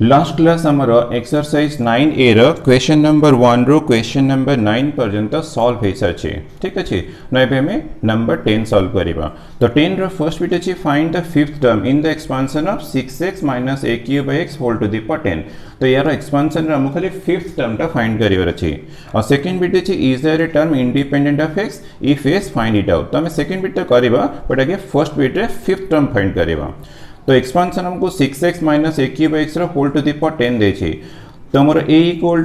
Last class आमर exercise 9A question number 1 रो question number 9 पर्यंत solve हो सारी ठीक अच्छे ना आम नंबर 10 सॉल्व करवा। तो 10 रो फर्स्ट बिट अच्छी find the fifth term in the expansion of 6x minus a cube by x whole to the power 10। तो यार एक्सपांशन आम खाली फिफ्थ टर्म टा फाइंड करार अच्छे। और सेकंड बिट अच्छी is there a term independent of x if yes find it out. तो आम सेकंड बिट तो करवा बट आगे फर्स्ट बिट रे फिफ्थ टर्म फाइंड करवा। तो एक्सपांशन हमको 6x minus a cube x whole to the power 10 देछि। तो हमर a equal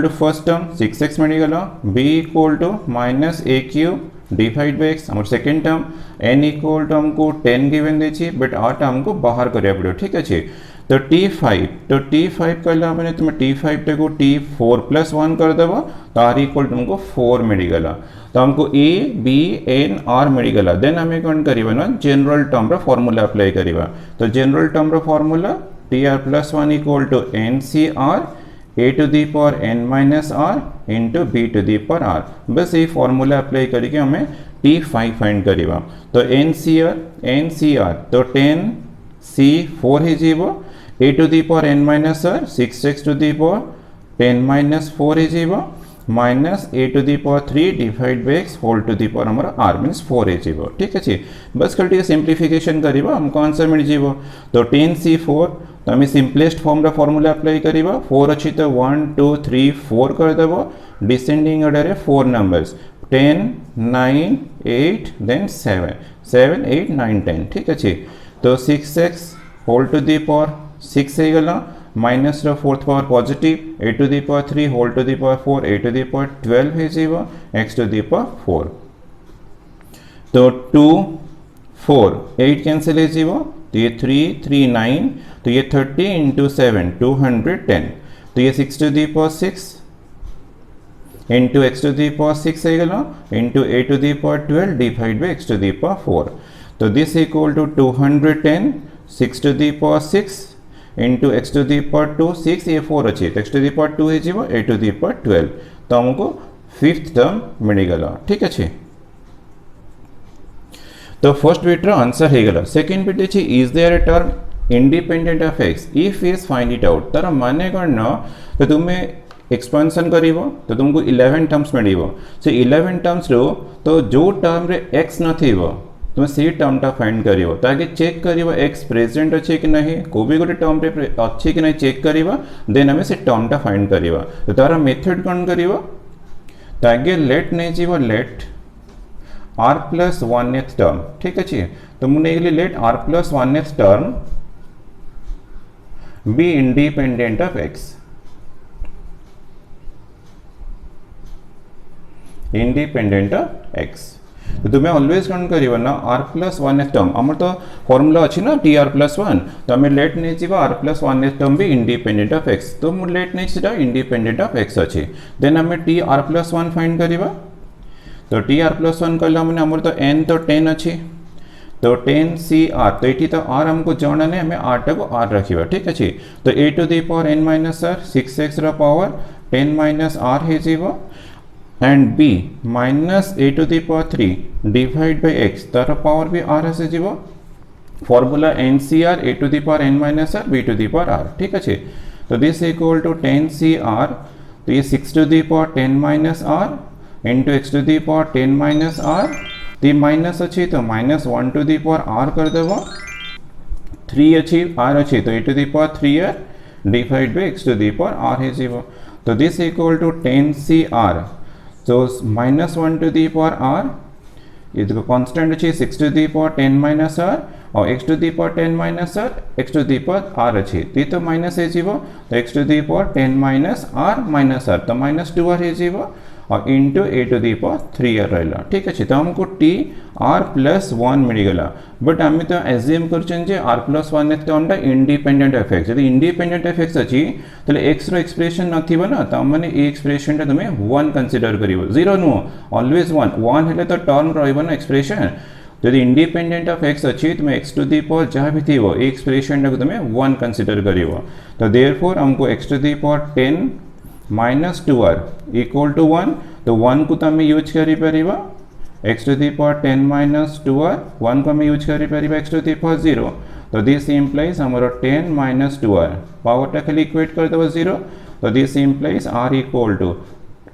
to first term 6x मिलगला, b equal to minus a cube divide by x हमर second term, n equal to हमको 10 given देछि but आटा हमको बाहर करिया पड़ो ठीक अछि। तो t5 कहला माने तुम t5 टा को t4 प्लस 1 कर देबो तो r इक्वल टू हमको 4 मिलगला। तो हमको a b n r मिलगला। देन हमें कौन करिबा ना जनरल टर्म रो फार्मूला अप्लाई करिबा। तो जनरल टर्म रो formula tr plus 1 equal to ncr a to the power n minus r into b to the power r। बस ये फार्मूला अप्लाई करके हमें t5 फाइंड करिबा। तो ncr तो 10 c4 है जीवो a to the power n minus r 6x to the power 10 minus 4 है जीवो minus a to the power 3 divide by x whole to the power हमारा r मीन्स 4 है जीवो ठीक अच्छे। बस खाली सिंप्लीफिकेशन करिबा हमको आंसर मिल जीवो। तो 10c4 तो हमें सिंपलेस्ट फॉर्म रा फार्मूला अप्लाई करिबा। 4 अच्छी तो 1 2 3 4 कर देबो डिसेंडिंग ऑर्डर है 4 नंबर्स 10 9 8 देन 7 7 8 9 10 ठीक अच्छे। तो 6x whole to the power 6 है गला माइनस रो fourth power positive a to the power 3 whole to the power 4 a to the power 12 है जीवो x टू दी पावर 4। तो 2 4 8 कैंसिल है जीवो तो ये 3 3 9 तो ये 30 इंटू 7 210। तो ये 6 to the power 6 into x to the power 6 है गलो into a to the power 12 divide by x to the power 4। तो this equal to 210 6 to the power 6 into x to the power 2 6 ये 4 अच्छे तो x to the power 2 है जीवो a to the power 12। तो हमको फिफ्थ टर्म मिलगला ठीक अच्छे। तो फर्स्ट बिट रो आंसर है गला। सेकंड बिट अच्छे is there a term independent of x if is find it out. तार माने कौन न तो तुम्हें एक्सपेंशन करिवो तो तुमको 11 टर्म्स मिलिवो। से 11 टर्म्स रो तो जो टर्म रे x नथिवो तुम से टर्म टा फाइंड करिवो। तो आगे चेक करिवो x प्रेजेंट अच्छे कि नहीं को भी गोटे टर्म रे अच्छे कि नहीं चेक करिवो देन हमें से टर्म टा फाइंड करिवो। तो तार मेथड कौन करिवो तो आगे लेट नहीं जीवो late r plus 1th term ठीक अच्छे। तो मुझे let r plus 1th term be independent of x independent of x। तो तुम्हें ऑलवेज कौन करिवो ना r प्लस 1th टर्म आमर तो फॉर्मूला अच्छी ना tr प्लस 1 तो हमें लेट नहीं जीव r प्लस 1th टर्म भी इंडिपेंडेंट ऑफ x। तो मुझे लेट नहीं सीधा इंडिपेंडेंट ऑफ x अच्छे। देन हमें tr प्लस 1 फाइंड करिवो। तो tr प्लस 1 कला मैंने आमर तो n तो 10 अच्छे तो 10cr तो ये तो r हमको जाना नहीं हमें r टा को r रखिबा ठीक अच्छे। तो a to the power n minus r 6x रा पावर 10 माइनस r है जीवो and b minus a to the power 3 divide by x तार पावर भी r है जीवो formula ncr a to the power n minus r b to the power r ठीक अच्छे। तो दिस इक्वल टू 10cr तो ये 6 to the power 10 minus r into x to the power 10 minus r तो minus अच्छी तो minus 1 to the power r कर देवो 3 अच्छी r अच्छी तो a to the power 3r divide by x to the power r है जीवो। तो दिस इक्वल टू 10cr तो minus 1 to the power r ये देखो कांस्टेंट अच्छी 6 to the power 10 minus r और x to the power 10 minus r x to the power r अच्छी तो माइनस है जीवो तो x to the power 10 minus r तो माइनस 2r है जीवो और into a to the power 3r रहा ठीक अच्छे। तो हमको t r प्लस 1 मिलगला बट आम तो एज्यूम करछन जे r प्लस 1 टर्मटा इंडिपेंडेंट ऑफ x। यदि इंडिपेंडेंट ऑफ x अच्छी तो x रो एक्सप्रेशन नथिबो ना तो माने ए एक्सप्रेशन टा तुम्हें 1 कंसीडर करिवो 0 नो ऑलवेज 1 हेले तो टर्म रहइबो ना एक्सप्रेशन। यदि इंडिपेंडेंट ऑफ x अच्छी तो x टू दी पावर जहाँ भी थी वो एक्सप्रेशन टा तुम्हें 1 कंसीडर करिवो। तो देयरफॉर हमको x to the power 10 minus 2r equal to 1 तो 1 को तुम यूज करी परिबा x to the power 10 minus 2r 1 को हम यूज करी परिबा x टू दी पावर 0 तो दिस इम्प्लाइज हमर 10 माइनस 2r पावर टा खाली इक्वेट कर देबो 0 तो this implies r equal to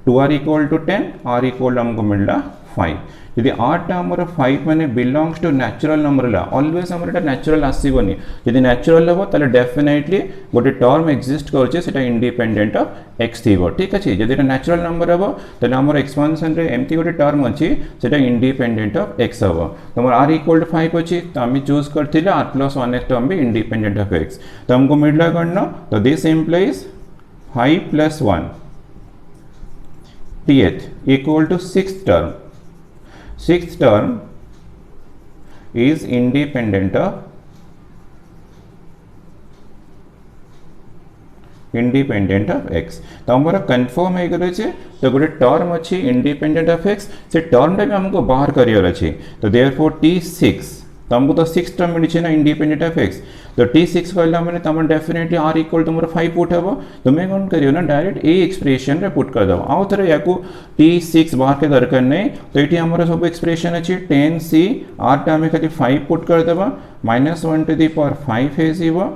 2r equal to 10 r equal हमको मिलला 5 यदि r टा हमर 5 माने बिलोंग्स टू नेचुरल नंबर ला ऑलवेज हमर एटा नेचुरल आसीबोनी यदि नेचुरल हो ताले डेफिनेटली गोटे टर्म एक्जिस्ट करछे सेटा इंडिपेंडेंट ऑफ x थीबो ठीक अछि यदि एटा नेचुरल नंबर हो ताले हमर एक्सपेंशन रे एम्ति गोटे टर्म अछि सेटा इंडिपेंडेंट ऑफ x हो तो हमर r इक्वल टू 5 अछि तो हम चूज करथिले r प्लस 1 टर्म भी इंडिपेंडेंट ऑफ x तो हमको मिलला करना तो this implies 5 plus 1 th equal to sixth term is independent of x तो हमारा कंफर्म है गले छे तो गोटे टर्म अछि इंडिपेंडेंट ऑफ x से टर्म टा भी हमको बाहर करियर अछि तो देयरफॉर t6 तो हमको तो 6 टर्म मिली छे ना इंडिपेंडेंट ऑफ x तो t6 कहला माने तमन डेफिनेटली r इक्वल टू मोर 5 पुट हबो तो मैं कोन करियो ना डायरेक्ट ए एक्सप्रेशन रे पुट कर दबो आउ थरे याकू t6 बाहर के दरकार नै तो एठी हमर सब एक्सप्रेशन अछि 10c r टा में खाली 5 पुट कर दबा -1 टू द पावर 5 हे जीवो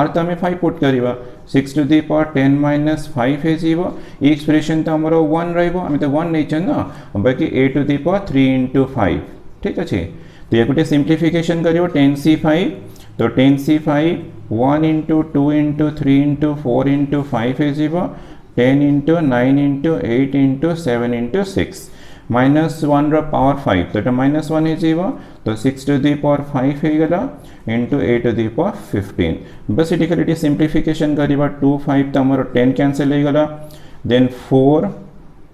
r टा में 5 पुट करिवा 6 टू द पावर 10 माइनस 5 हे जीवो ई एक्सप्रेशन तो हमर 1 रहइबो हम तो 1 नै छन ना बाकी a to the power 3 into 5 ठीक अछि तो ये गोटे सिंप्लीफिकेशन करियो 10c5 तो 10c5 1 into 2 into 3 into 4 into 5 है जीवो 10 into 9 into 8 into 7 into 6 minus 1 रो पावर 5 तो माइनस 1 है जीवो तो 6 टू द पावर 5 है गला into 8 टू द पावर 15 बस इटी खाली सिंप्लीफिकेशन करिवा 2 5 तो हमर 10 कैंसिल हो गला देन 4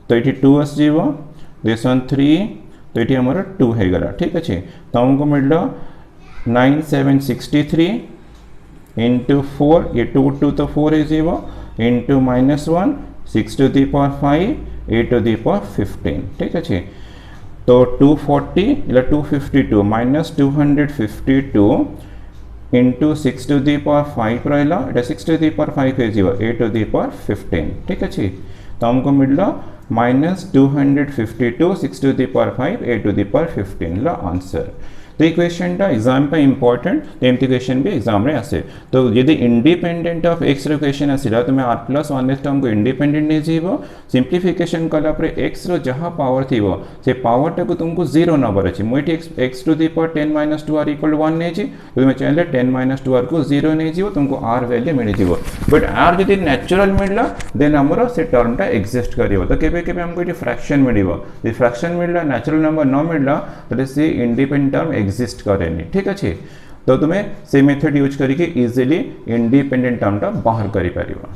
तो इटी 2 आस जीवो दिस वन 3 तो ये हमारा 2 है गला ठीक अच्छे तो हमको मिलला 9763 इंटू 4 ये 2 2 तो 4 है जीवो into -1 6 to the power 5 8 to the power 15 ठीक अच्छे तो 240 इला 252 minus 252 into 6 to the power 5 रहला एटा 6 टू द पावर 5 है जीवो 8 टू द पावर 15 ठीक अच्छे तो हमको मिलला -252 6 to the power 5 8 to the power 15 ला आंसर तो ये क्वेश्चन टा एग्जाम पे इंपोर्टेंट तो एमती क्वेश्चन भी एग्जाम रे आसे तो यदि इंडिपेंडेंट ऑफ x रो क्वेश्चन आसिला तो मैं r प्लस 1 टर्म को इंडिपेंडेंट नै जीवो सिंप्लीफिकेशन कला पर x रो जहां पावर थीवो से पावर टा को तुमको 0 नंबर अछि मोइटी x to the power 10 minus 2r equal 1 नै छी तो मैं चाहले 10 माइनस 2r को 0 नै जीवो तुमको r वैल्यू मिल जीवो बट r यदि नेचुरल मिलला देन हमरो से टर्म टा एग्जिस्ट करिवो तो केबे केबे हमको इटी फ्रैक्शन मिलिवो जे फ्रैक्शन मिलला नेचुरल नंबर न मिलला तो से इंडिपेंडेंट टर्म एग्जिस्ट करेनी ठीक अच्छे तो तुम्हें से मेथड यूज करके इजीली इंडिपेंडेंट टर्म टा बाहर करि परिबा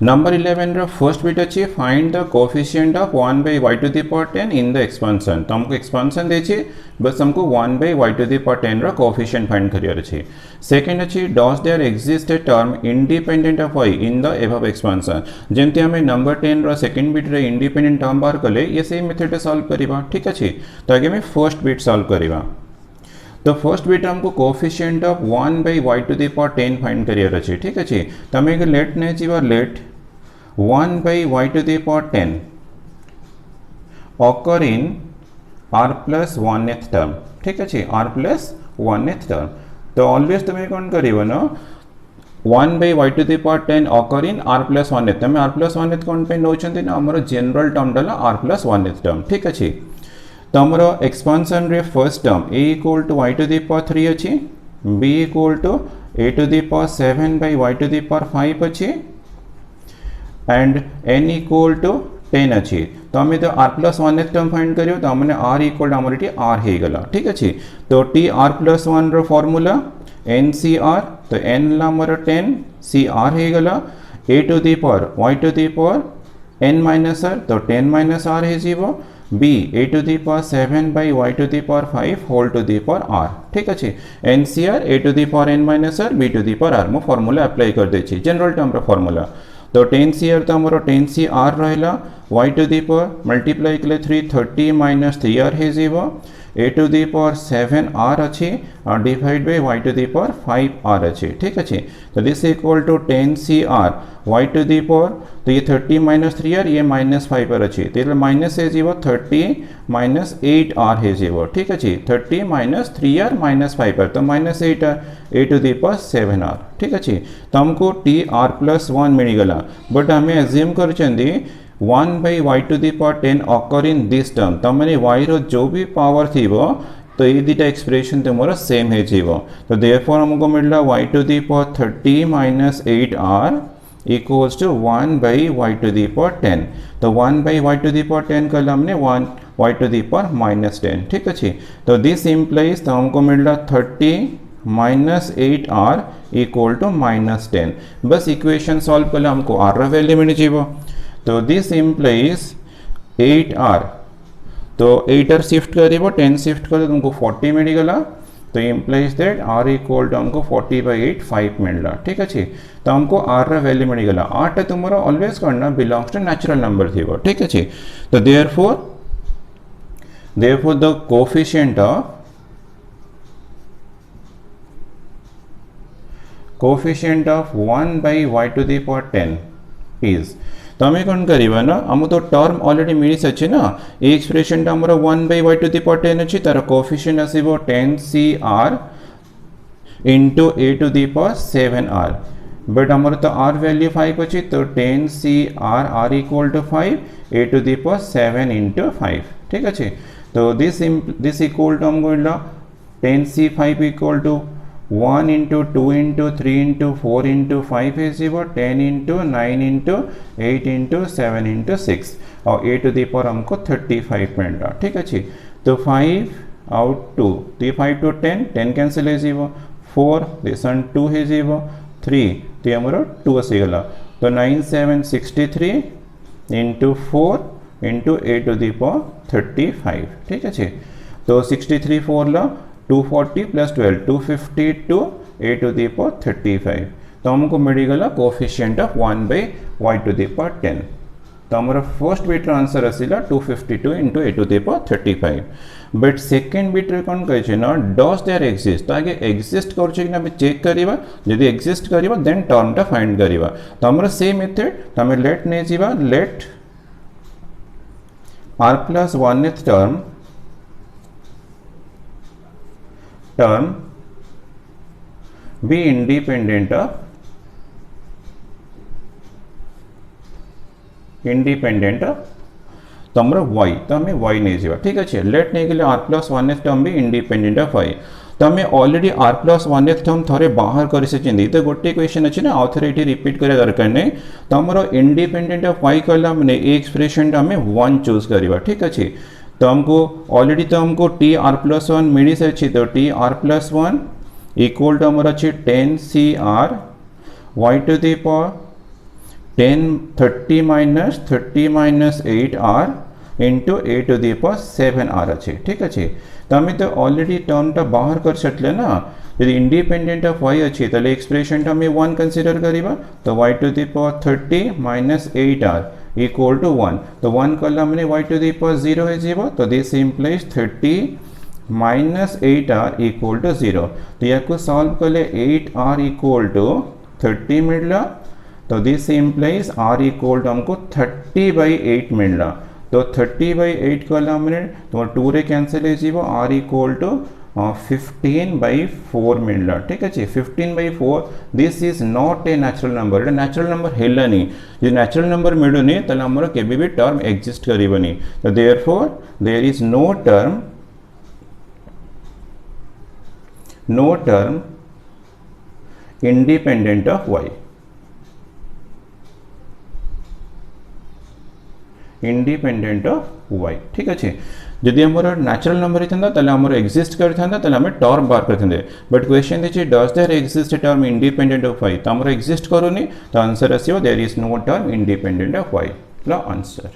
Number 11 रो फर्स्ट बिट अछि find the coefficient of 1 by y to the power 10 in the expansion तो हमको एक्सपेंशन दे छी बस हमको 1 by y to the power 10 रो कोएफिशिएंट फाइंड करियर अछि सेकंड अछि does there exist a term independent of y in the above expansion जेंति हमें नंबर 10 रो सेकंड बिट रे इंडिपेंडेंट टर्म बार कले ये सेम मेथड से सॉल्व करिबा ठीक अछि तो आगे में फर्स्ट बिट सॉल्व करिबा तो फर्स्ट बिट हमको coefficient of 1 by y to the power 10 find करियर अछि ठीक अछि त हमें लेट नै जीवा late 1 by y to the power 10 occur in r plus 1th term ठीक अछि r plus 1th term तो ऑलवेज तुम्हें कौन करिवो ना 1 by y to the power 10 occur in r plus 1th तमे r plus 1th कौन पे नोचंती ना हमरो जनरल टर्म डला r plus 1th टर्म ठीक अछि तो हमरो एक्सपेंशन रे first term a equal to y to the power 3 अछि b equal to a to the power 7 by y to the power 5 अछि एंड n equal to 10 अछि तो हमें तो r plus 1 टर्म फाइंड करियो तो हमने r equal हमर इटी r हे गला ठीक अछि तो t r plus 1 रो फार्मूला ncr तो n ला हमर 10 cr हे गला a to the power y to the power n minus r तो 10 minus r हे जीवो b a to the power 7 by y to the power 5 whole to the power r ठीक अछि ncr a to the power n minus r b to the power r मो formula apply कर दे छी general term रो formula तो 10 cr तो हमरो 10 cr रहला y to the power multiply कले 3 30 minus 3r हे जीवो a to the power 7r अच्छी और divide by y to the power 5r अच्छी ठीक अच्छी तो this equal to 10cr y to the power तो ये 30 minus 3r ये minus 5r अच्छी तो माइनस है जीवो 30 minus 8r है जीवो ठीक अच्छी 30 minus 3r minus 5r तो minus 8r a to the power 7r ठीक अच्छी तो हमको tr plus 1 मिलगला बट हमें एज्यूम कर 1 by y to the power 10 occur in this term तमने y रो जो भी पावर थी वो तो ये दीटा एक्सप्रेशन तुमरा सेम है जीवो तो देयरफॉर हमको मिलला y to the power 30 minus 8r equals to 1 by y to the power 10 तो 1 by y to the power 10 कल हमने 1 y to the power minus 10 ठीक अच्छी तो दिस इम्प्लाइज तो हमको मिलला 30 minus 8r equal to minus 10 बस इक्वेशन सॉल्व कल हमको r रा वैल्यू मिल जीवो तो दिस इम्प्लाइज 8r तो 8r शिफ्ट करेबो 10 शिफ्ट करे तुमको 40 मिलगला तो implies that r equal to हमको 40 by 8 5 मिलला ठीक अच्छे तो हमको r रा वैल्यू मिलगला r टा तुम्हारा ऑलवेज करना बिलोंग्स टू नेचुरल नंबर थी वो ठीक अच्छे तो therefore the coefficient of 1 by y to the power 10 is तो हमें कौन करीबा ना हम तो टर्म ऑलरेडी मिली सच्चे ना ये एक्सप्रेशन टा हमारा 1 by y to the power 10 अच्छी तार कोएफिशिएंट आसीबो 10cr into a to the power 7r but हमारा तो r वैल्यू 5 अच्छी तो 10cr r equal to 5 a to the power 7 into 5 ठीक अच्छे तो दिस इक्वल टू हमको मिला 10c5 equal to 1 into 2 into 3 into 4 into 5 is equal 10 into 9 into 8 into 7 into 6 और a to the power हमको 35 मिलता ठीक अच्छी तो 5 out 2 तो 5 to 10 कैंसिल है जीवो 4 दिस 2 है जीवो 3 तो हमारा 2 असी गला तो 9 7 63 into 4 into a to the power 35 ठीक अच्छे तो 63 4 ला 240 plus 12 252 a to the power 35 तो हमको मिलगला coefficient of 1 by y to the power 10 तो हमारा फर्स्ट बिट आंसर आसीला 252 into a to the power 35 but second bit रे कोन कहै छै ना डज देयर एक्जिस्ट तो आगे एक्जिस्ट कर छै कि ना चेक करिबा यदि एक्जिस्ट करिबा देन टर्म टा फाइंड करिबा तो हमरा सेम मेथड तो हमें लेट नै जीवा late r plus 1th term be independent of तो हमारा y तो हमें y नहीं जीवा ठीक अच्छे लेट नहीं के लिए r plus 1th term भी इंडिपेंडेंट ऑफ y तो हमें already r plus 1th term थोड़े बाहर कर से तो गोटे क्वेश्चन अच्छे ना आउ थे रिपीट करे दरकार नहीं तो हमारा इंडिपेंडेंट ऑफ y कहला मैंने ये एक्सप्रेशन हमें 1 चूज करवा ठीक अच्छे तो हमको ऑलरेडी तो हमको टी आर प्लस 1 मिली से अच्छी तो T are plus 1 equal to हमारा अच्छी 10cr y to the power 30 minus 8r into a to the power 7r अच्छे ठीक अच्छे तो हमें तो ऑलरेडी टर्म टा बाहर कर सकले ना यदि इंडिपेंडेंट ऑफ y अच्छी तो एक्सप्रेशन टा हमें 1 कंसीडर करिबा तो y to the power 30 minus 8r equal to 1 तो 1 कल हमने y to the power 0 है 0 तो this implies 30 minus 8r equal to 0 तो यह को सॉल्व कर ले 8r equal to 30 मिलला तो this implies r equal to हमको 30 by 8 मिलला तो 30 by 8 कल हमने तो 2 रे कैंसिल है 0 r equal to 15 by 4 मिलला ठीक है 15 by 4 this is not a natural number Etah natural number हेला नहीं जो नेचुरल नंबर मिलुनी तले हमर केबे भी टर्म एग्जिस्ट करिवनी तो therefore there is no term independent of y independent of y ठीक अच्छे जदि हमर नेचुरल नंबर इथंदा तले हमर एग्जिस्ट करथंदा तले हमें टर्म बार करथंदे बट क्वेश्चन देछि does there exist a term independent of y तो हमर एग्जिस्ट करूनी तो आंसर आसीबो there is no term independent of y ला आंसर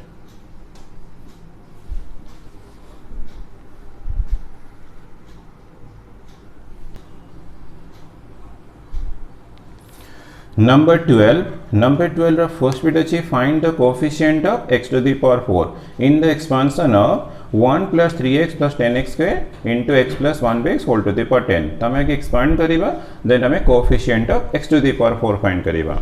नंबर 12 नंबर 12 ର फर्स्ट बिट अछि find the coefficient of x to the power 4 in the expansion of 1 plus 3x plus 10x square into x plus 1 by x whole to the power 10 तमे आगे expand करिबा then हमें coefficient of x to the power 4 find करिबा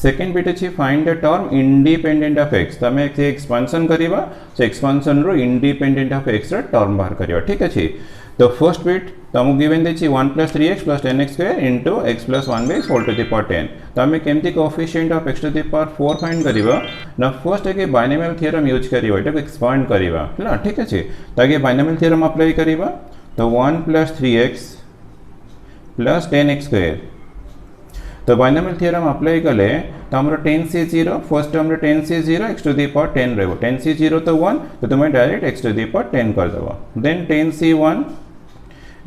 second bit अछि find the term independent of x तमे expansion करिबा से expansion रो इंडिपेंडेंट ऑफ x रो टर्म बाहर करिबा ठीक अछि तो फर्स्ट बिट तमु गिवन देछि 1 plus 3x plus 10x square into x plus 1 by x whole to the power 10 तमे केमती coefficient of x to the power 4 find करिबा ना फर्स्ट के बाइनोमियल थ्योरम यूज करिबा एटा को एक्सपांड करिबा हला ठीक अछि ताकि बाइनोमियल थ्योरम अप्लाई करिबा तो 1 plus 3x plus 10x square तो बाइनोमियल थ्योरम अप्लाई कले तो हमरो 10 से 0 फर्स्ट टर्म रे 10 से 0 x to the power 10 रहबो 10 से 0 तो 1 तो तुम direct x to the power 10 कर दबो देन 10 से 1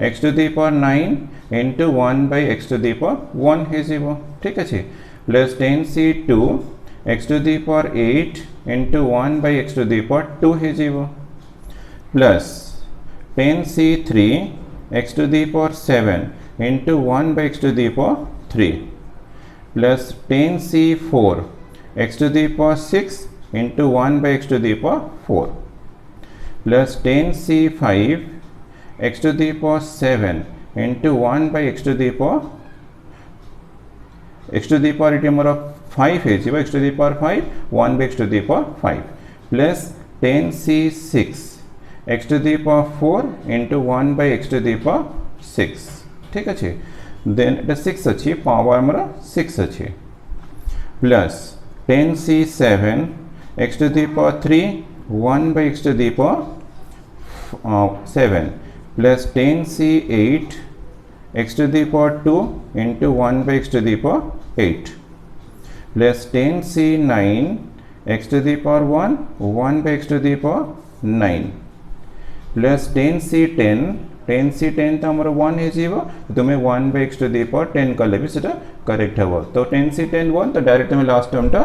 x to the power 9 into 1 by x to the power 1 है जीवो ठीक है प्लस 10 से 2 x to the power 8 into 1 by x to the power 2 है जीवो प्लस 10 से 3 x to the power 7 into 1 by x to the power 3 plus 10 से 4 x to the power 6 into 1 by x to the power 4 plus 10 से 5 x to the power 7 into 1 by x to the power it हमारा 5 है जी x to the power 5 1 by x to the power 5 plus 10 c 6 x to the power 4 into 1 by x to the power 6 ठीक अच्छे then এটা 6 अच्छी power हमारा 6 अच्छे plus 10 c 7 x to the power 3 1 by x to the power 7 plus 10 c 8 x to the power 2 into 1 by x to the power 8 plus 10 c 9 x to the power 1 1 by x to the power 9 plus 10 c 10 c 10 तो हमारा 1 है जीवो तुम्हें 1 by x to the power 10 कर लेबी सेटा correct हबो तो 10 c 10 1 तो डायरेक्ट में लास्ट टर्म टा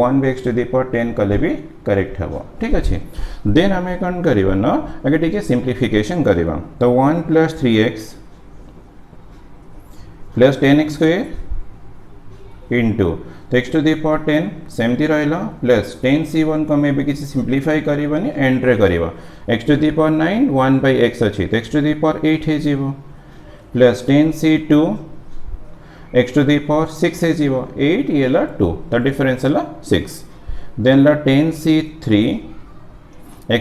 1 by x to the power 10 कर लेबी करेक्ट हबो ठीक अछि देन हमें कौन करिबा ना अगर ठीक है सिंप्लीफिकेशन करिबा तो 1 plus 3x plus 10x square into तो x to the power 10 सेमती रहला प्लस 10 c1 को हमें भी किसी सिंप्लीफाई करिबानी एंड रे करिबा x to the power 9 1 by x अछि तो x to the power 8 है जीवो plus 10 c2 x to the power 6 है जीवो 8 ये ला 2 तो डिफरेंस ला 6 देन ला 10 c3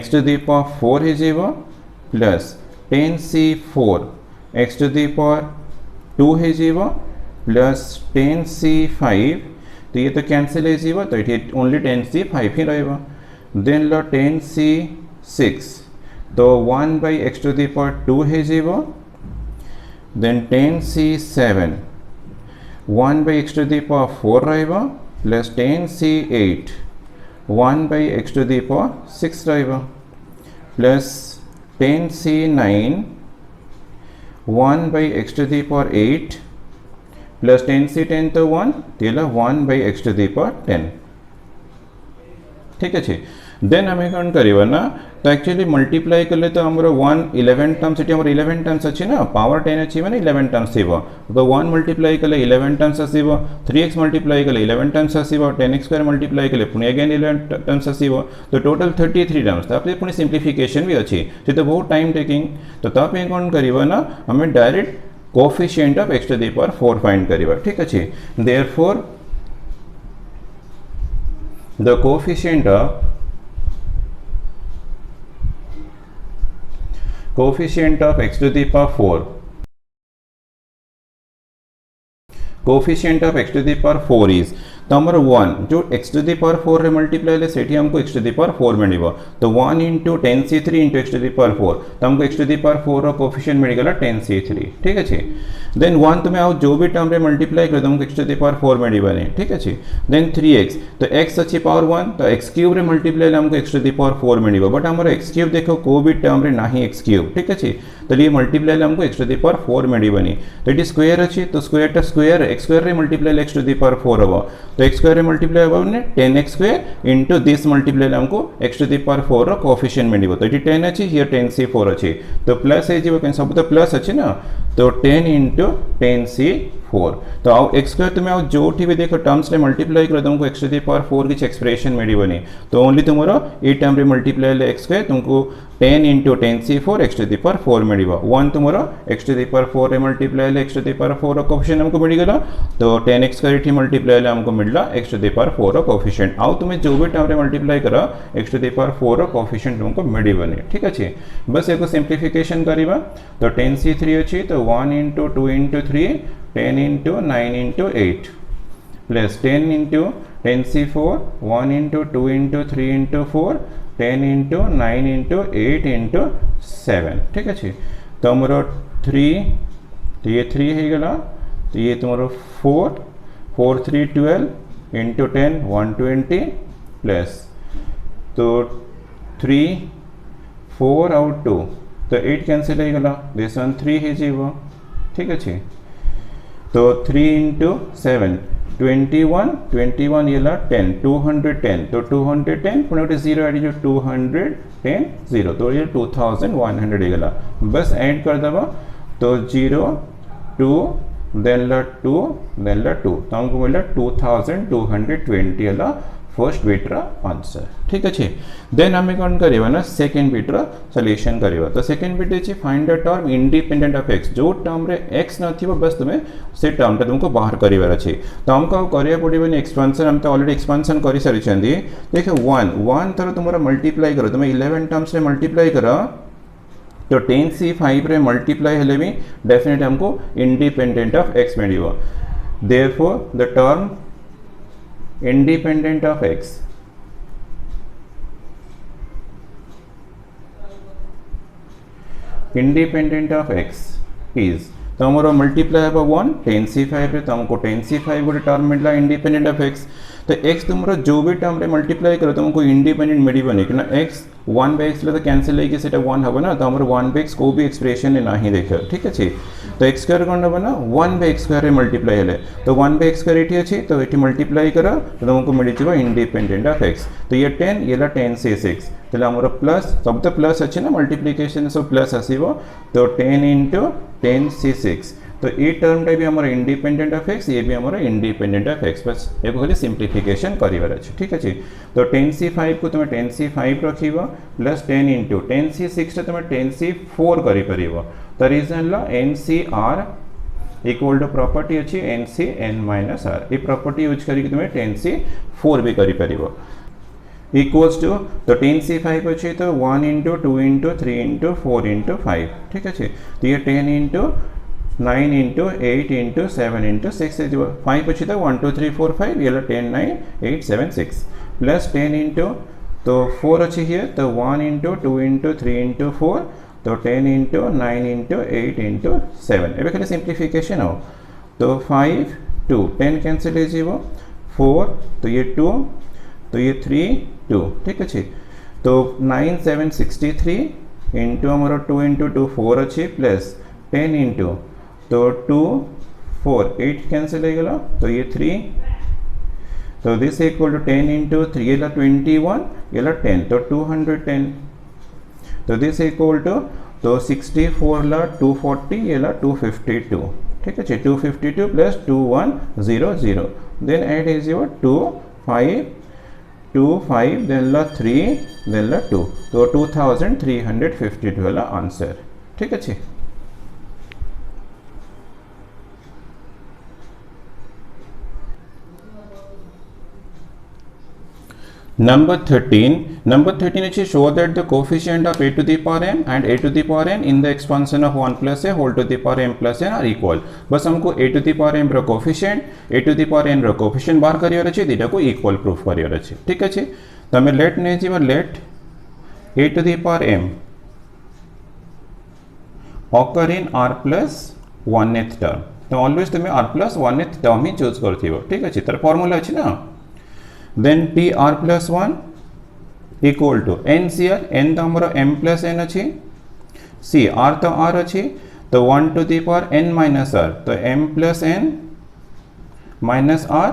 x to the power 4 है जीवो plus 10 c4 x to the power 2 है जीवो प्लस 10 c5 तो ये तो कैंसिल है जीवो तो ये ओनली 10 c5 ही रहेगा देन लो 10 c6 तो 1 by x to the power 2 है जीवो then 10 c7 1 by x to the power 4 रहेगा plus 10 c8 1 by x to the power 6 रहेगा plus 10 c9 1 by x to the power 8 plus 10 से 10 तो 1 तेला 1 by x to the power 10 ठीक है then हमें कौन करिबा ना तो एक्चुअली मल्टीप्लाई करले तो हमरो 1 11 टर्म्स एटी हमरो 11 टर्म्स अछि ना पावर 10 अछि माने 11 टर्म्स थिबो तो 1 मल्टीप्लाई करले 11 टर्म्स आसीबो 3x मल्टीप्लाई करले 11 टर्म्स आसीबो 10x स्क्वायर मल्टीप्लाई करले पुनी अगेन 11 टर्म्स आसीबो तो टोटल 33 टर्म्स तापे पुनी सिंप्लीफिकेशन भी अछि से तो बहुत टाइम टेकिंग तो तापे कौन करिबा ना हमें direct coefficient of x to the power 4 find करिबा ठीक अछि therefore the coefficient of x to the power 4 coefficient of x to the power 4 is तो हमर 1 जो x to the power 4 रे मल्टीप्लाई ले सेठी हमको x to the power 4 मिलिबो तो 1 into 10c3 into x to the power 4 तो हमको x to the power 4 रो कोएफिशिएंट मिल गेला 10c3 ठीक अछि देन 1 तुम्हें आओ जो भी टर्म रे मल्टीप्लाई कर तुमको x to the power 4 मिलिबानी ठीक अछि देन 3x तो x अछि पावर 1 तो x क्यूब रे मल्टीप्लाई ले हमको x to the power 4 मिलिबो but हमर x क्यूब देखो को भी टर्म रे नाही x क्यूब ठीक अछि तो ये मल्टीप्लाई ले हमको x to the power 4 मिलिबानी तो इट स्क्वायर अछि तो स्क्वायर टा स्क्वायर x स्क्वायर रे मल्टीप्लाई ले x to the power 4 हबो तो x स्क्वायर रे मल्टीप्लाई हबो ने 10x square into this multiply ले हमको x to the power 4 रो कोएफिशिएंट मिलिबो तो इट 10 अछि हियर 10c4 अछि तो प्लस है जीवो कैन सब तो प्लस अछि ना तो 10 into 10c 4 तो आउ एक्स स्क्वायर तुम आउ जो भी देख टर्म्स मल्टीप्लाई कर तुमको एक्स टू दी पावर 4 किसी एक्सप्रेशन मिलनी तो ओनली तुम ये टर्म रे मल्टीप्लाई एक्स स्क्वायर तुमको 10 into 10c4 x to the power 4 मिल 1 तुम एक्स टू दी पावर 4 रे multiply x to the power 4 coefficient हमको मिलगला तो 10x स्क्वायर ये मल्टीप्लाई हमको मिलला x to the power 4 coefficient आउ तुम जो भी टर्म रे मल्टीप्लाई कर x to the power 4 coefficient तुमको मिलबनी ठीक अच्छे बस एक सिंप्लीफिकेशन करवा तो 10c3 अच्छी तो 1 into 2 into 3 10 into 9 into 8 plus 10 into 10c4 1 into 2 into 3 into 4 10 into 9 into 8 into 7 ठीक अच्छे तो मोर 3 तो ये 3 हो गला तो ये तुम्हारा 4 4 3 12 इंटू 10 120 प्लस तो 3 4 आउट 2 तो 8 कैंसिल हो गला दिस वन 3 हो जीव ठीक अच्छे तो 3 इंटू 7 21 ये 10 210 तो 210 पुणे गोटे 0 एड जो 210 0 तो ये 2100 हो गला बस ऐड करदे तो 0 2 देन ला 2 तो हमको मिला 2220 है फर्स्ट बिट्र आंसर ठीक अच्छे देन आम कौन करवा ना सेकेंड बिट्र सॉल्यूशन करवा तो सेकेंड बिट अच्छे find the term independent of x जो टर्म रे एक्स नथिबो बस तुम्हें से टर्मटा तुमको बाहर करिवार अछि तो हमको करिया पड़िबनी एक्सपेंशन हम तो ऑलरेडी एक्सपेंशन करि सारि छंदी देखो 1 तर तुमरा मल्टीप्लाई करो तुम 11 टर्म्स रे मल्टीप्लाई करो तो 10c5 रे मल्टीप्लाई हेले भी डेफिनेटली हमको इंडिपेंडेंट ऑफ एक्स मिलिबो therefore the term independent of x is तो हमारा मल्टीप्लाई है 1 10c5 रे तो हमको 10c5 गोटे टर्म मिलला इंडिपेंडेंट ऑफ x तो x तुमरा जो भी टर्म रे मल्टीप्लाई करो तुमको इंडिपेंडेंट मिलबनी कि x 1/x ले तो कैंसिल होगी सेटा 1 हबो ना तो हमर 1/x को भी एक्सप्रेशन ने नाही देखो ठीक अछि तो x स्क्वायर कोन हबो ना 1/x स्क्वायर रे मल्टीप्लाई हेले तो 1/x स्क्वायर एठी अछि तो एठी मल्टीप्लाई करो तो तुमको मिल जिवो इंडिपेंडेंट ऑफ x तो ये 10 ये ला 10c6 तो हमर प्लस सब तो प्लस अछि ना मल्टीप्लिकेशन सब प्लस आसीबो तो 10 इंटू 10c6 तो ये टर्म भी हमारा इंडिपेंडेंट ऑफ एक्स ये भी हमारा इंडिपेंडेंट ऑफ एक्स बस ये खाली सिंप्लीफिकेशन करिवार अछि ठीक अछि तो 10c5 को तुम 10c5 रखिबो प्लस 10 इंटू 10c6 तो तुम 10c4 करि परिबो तो रीजन ला ncr इक्वल टू प्रॉपर्टी अछि ncn-r ये प्रॉपर्टी यूज करी तुम 10c4 भी करि परिबो इक्वल्स टू तो 10c5 अच्छे तो 1 इंटू 2 इंटू 3 इंटू 4 इंटू 5 ठीक अच्छे तो ये 10 इंटू 9 इंटू 8 इंटू 7 इंटू 6 5 अच्छी तो 1 2 3 4 5 ये 10 9 8 7 6 प्लस 10 इंटू तो 4 अच्छी है तो 1 इंटू 2 इंटू 3 इंटू 4 तो 10 इंटू 9 इंटू 8 इंटू 7 ए खाली सिंप्लीफिकेशन हो तो 5 2 10 कैंसिल हो जीवो 4 तो ये 2 तो ये 3 2 ठीक अच्छे तो 9 7 63 इंटू हमारा 2 इंटू 2 4 अच्छे प्लस 10 इंटू तो 2 4 8 कैंसिल हो गला तो ये 3 तो दिस इक्वल टू 10 इंटू 3 ये 21 ये 10 तो 210 तो दिस इक्वल टू तो 64 ला 240 ये 252 ठीक है 252 plus 2100 then add is your 2 5 then ला 3 then ला 2 तो 2352 वाला आंसर ठीक अच्छे Number 13 is show that the coefficient of a to the power m and a to the power n in the expansion of 1 plus a whole to the power m plus n are equal बस हमको a to the power m रो coefficient a to the power n रो coefficient बाहर करियर अछि दिटा को equal proof career अछि ठीक अछि त हमें लेट नै जीव late a to the power m occur in r plus 1th term तो ऑलवेज तुम r plus 1th टर्म ही चूज करथिबो ठीक अछि तर फार्मूला अछि ना then t r plus 1 equal to n cr n तो हमारा m plus n अच्छी c r तो r अच्छी तो 1 to the power n minus r तो m plus n minus r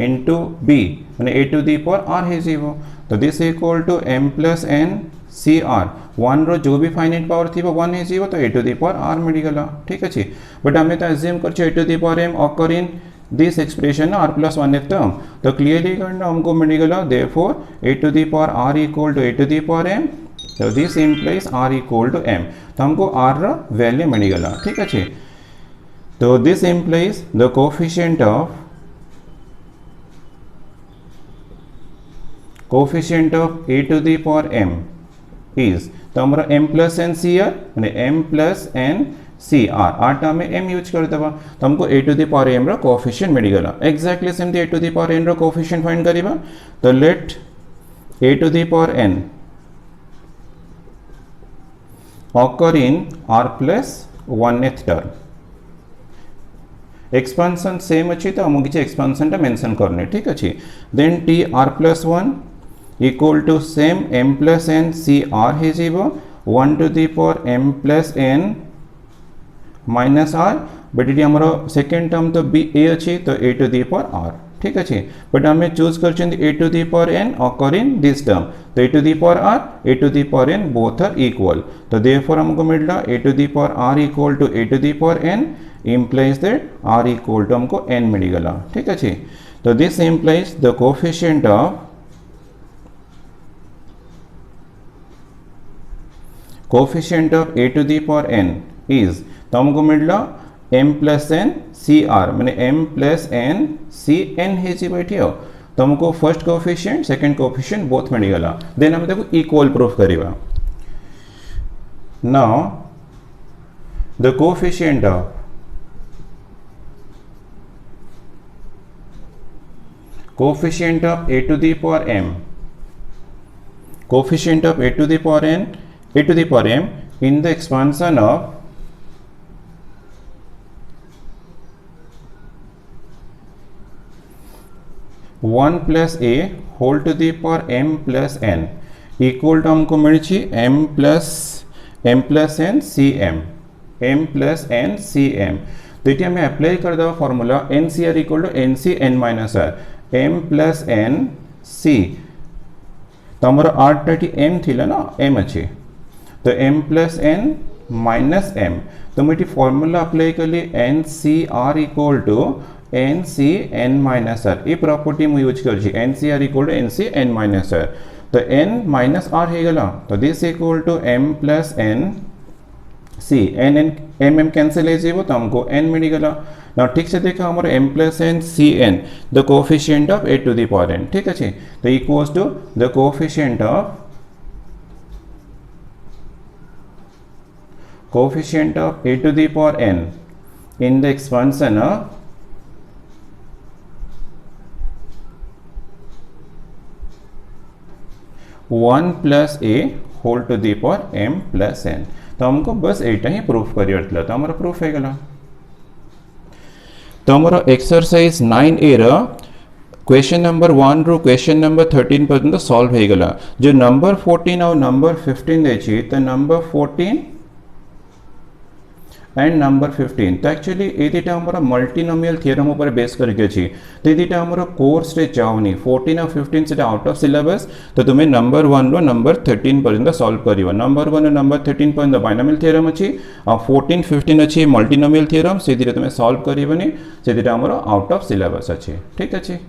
into b मैंने a to the power r है जीवो तो this equal to m plus n c r one रो जो भी फाइनाइट पावर थी 1 हो तो a to the power r मिलगला ठीक अच्छे बट आम तो एज्यूम कर a to the power m occur in this expression r plus 1 term तो क्लियरली हमको मिलगला therefore a to the power r equal to a to the power m तो this implies r equal to m तो हमको r रो value मिलगला ठीक अच्छे तो this implies the coefficient of a to the power m is तो हमारा m plus N C r मैंने m plus N C r r term में m यूज कर देवा तो हमको a to the power m रो कोफिशिएंट मिलगला एक्जाक्टली सेमती a to the power n रो कोफिशिएंट फाइंड करिबा तो let a to the power N occur in r plus 1th term expansion same अच्छी तो हमको किसी एक्सपांशन टा मेंशन करने ठीक अच्छी then t are plus 1 equal to same m plus N C r है जीवो 1 to the power m plus n minus r but ये हमारा सेकेंड टर्म तो बी ए अच्छी तो a to the power r ठीक अच्छे बट हमें चूज कर a to the power n occur in this term तो a to the power r a to the power n both are equal तो therefore हमको मिलता a to the power r equal to a to the power n implies that r equal to हमको n मिलगला ठीक अच्छे तो this implies the coefficient of a to the power n is तो हमको मिलला m plus N C r मैंने m plus N C n है जी बैठी हो तो हमको first coefficient second coefficient both मिलगला देन हम देखो इक्वल प्रूफ करिबा now the coefficient of coefficient of a to the power m coefficient of a to the power n a to the power m in the expansion of 1 plus a whole to the power m plus n equal to हमको मिली m plus n c m plus n c m तो ये हमें apply कर दो formula N C R equal to N C N minus R m plus N C तो हमारा are thirty M थी ना एम अच्छी तो m plus n minus m तो मुझे फॉर्मूला अप्लाई कर ली n C R equal to N C N minus r ये प्रॉपर्टी मुझे यूज कर n C R equal to N C N minus r तो एन माइनस आर है गला तो this equal to m plus N C n n m m cancel है तो हमको एन मिल गला ना ठीक से देखा हमारे m plus N C N the coefficient of a to the power n ठीक अच्छे तो equals to the coefficient of a to the power n in the expansion of one plus a whole to the power m plus n तो हमको बस एटा ही proof करिए तो हमारा proof है गला तो हमारा एक्सरसाइज 9A क्वेश्चन नंबर 1 रू क्वेश्चन नंबर 13 पर्यंत सॉल्व हो गला जो नंबर 14 और नंबर 15 देछि तो नंबर 14 एंड नंबर 15 तो एक्चुअली ये दुटा हमारा मल्टीनोमियल थ्योरम ऊपर बेस करके अछि तो ये दुटा हमारा कोर्स रे जाओनी 14 और 15 से आउट ऑफ सिलेबस तो तुम्हें नंबर 1 रो नंबर 13 पर्यंत सॉल्व करियो नंबर 1 और नंबर 13 पर्यंत बाइनोमियल थ्योरम अछि और 14 15 अछि मल्टीनोमियल थ्योरम से दुटा तुम्हें सॉल्व करिवनी से दुटा हमारा आउट ऑफ सिलेबस अछि ठीक अछि।